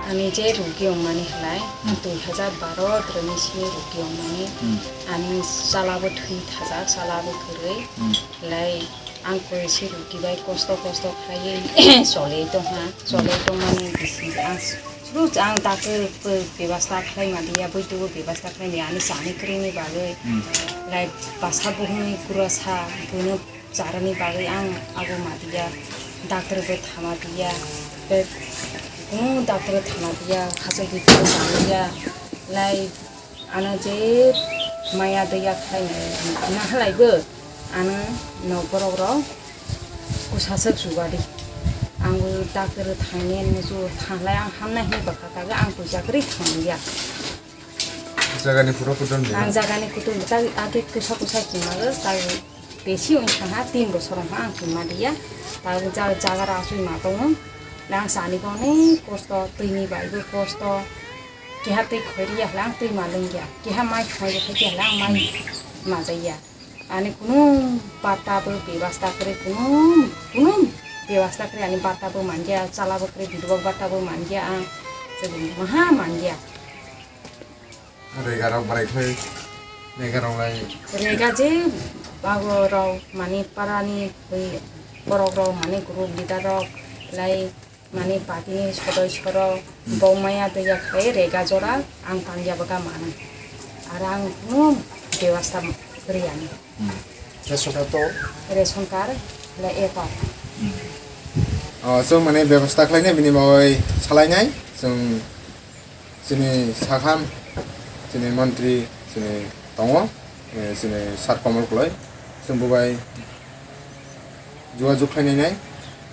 Ani je Rwgui omani halai 2012 trani si Rwgui omani ani salabo thui thajak salabo khurui lai angko si Rwgui bai kosto khlai solei tong mani bisi Terus ang takut bebasta khlai madia boitu bebasta khlai ni ani sani krini bagai lai pasha buhuni kurasa bunu carani bagai ang agu madia doctor be thama dia be doctor thama dia khase gitu dia lai ana je maya dia khlai na halai be ana no bororo kusasak subadi anggu doctor thangin musu thanglai ang hamna hi bakaka ang pujakri thangya jagani pura kudon ang jagani kudon ta age kusa kimaga ta besi onchana 3 bosor ma ang kimadia ta jaga rasui ma tong lang sani bone kosto tini bai go kosto kihate khoria lang tui malungya kiha mai khoi ke lang mai mazaya ani kunu pata be bebasta kare kunu bebasta kare ani pata be manja chala be kare bidwa pata be manja ang jadi maha manja regarong barai khoi regarong lai rega je bagoro mani parani bororo mani group leader lai mani party ni sodoi bomaya de ya khai rega jora ang pangya baga mana arang nu bebasta kriani ration card la epa so mane ব্যবস্থা খাইনে বিনি বই সালাইনাই जों जोंनि साखाम जोंनि मन्त्रि जोंनि दङ जोंनि सार कमल कलय जों बुबाय जुगाजुग खायनाय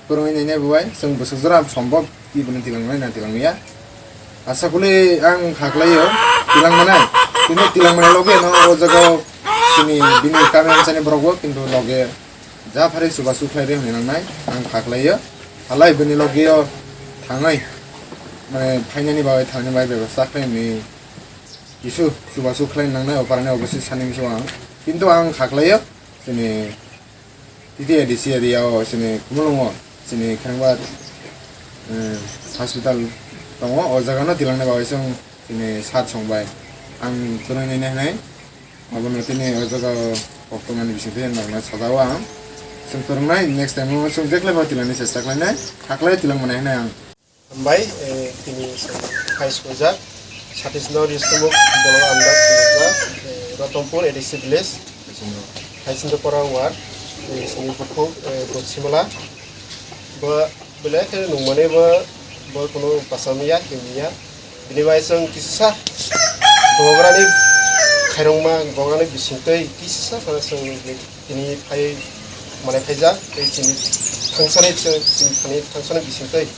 फोरोंनाय बुबाय जों बोसोरजोरा सम्भब बिबुन तिलांनाय ना तिलांनाया आसा कले आं हागलायो तिलांनाय बिनो तिलांनाय लगे न ओ जगाव जोंनि बिनि कामेन्सानि ब्रगो किन्तु लगे जा फारे सुबासु खायरे होनांनाय आं हागलायो हालाय बिनि लगे थाङै माने फाइनानि बाय थांनि बाय बेबस्था खायनि इसु सुबासु खायनांनाय अपारने अबसि सानिमसो आं किन्तु आं हागलायो जोंनि तिति एडिसि एरियाव जोंनि कुमलङ जोंनि खांबा हस्पिटाल दङ अ जागानो दिलांनाय बाय जोंनि सात संबाय आं फोरोंनाय नाय माबा तिनि अ जागा बर्तमान बिसिखै नांना साजावा आं जों फोरोंनाय नेक्स्ट टाइम जों जेक्लाय बातिलानि सेस्था खालामनाय हागलाय तिलां मोननाय नाय आं Hambai ini high school ja Satisno Ristumuk Bolo Anda ja Ratompur edisi village Haisinda Khorang war sini buku Simala ba belak nungmane ba kono pasamiya kimia bini baisang kisah bograni khairongma bograni bisingtei kisah pasang ini pai mane phaija sini thangsane sini thangsane bisingtei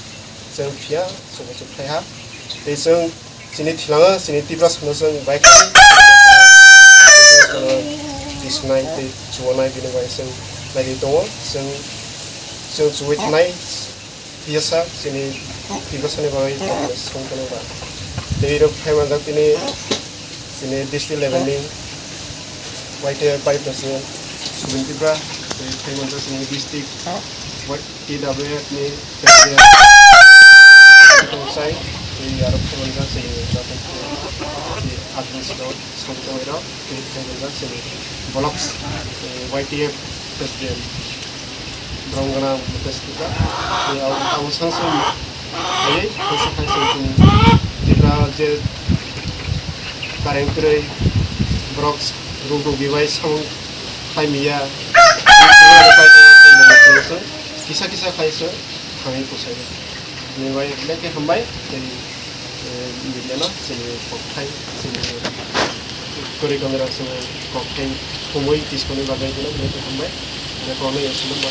जों फिया सोबो फायहा जों सिनि थिलाङा सिनि तिब्रा सनो जों bike दिसनाय दै जुवनाय बिनि बाय जों लागि दङ जों जुवै थानाय फियासा सिनि तिब्रा सने बाय संकनबा दैरो फायमानजा तिनि सिनि डिस्ट्रिक्ट लेभेलनि वाइटे बाइटसे सुबिनतिब्रा फायमानजा सिनि डिस्ट्रिक्ट वाइट टिडब्ल्यूएफ नि Selesai di Arab Saudi sini di administrator Saudi di sini blocks YTF presiden Brongana presiden di awal langsung ini sesuatu di raja karengkrai blocks Rwgui bai sang Hamya kisah-kisah kaisa kami pusai ini baik lagi hambai dari miliana sini kokai sini kori kamera sini kokai kumui tiskoni bagai itu lagi hambai ada kono yang sebelum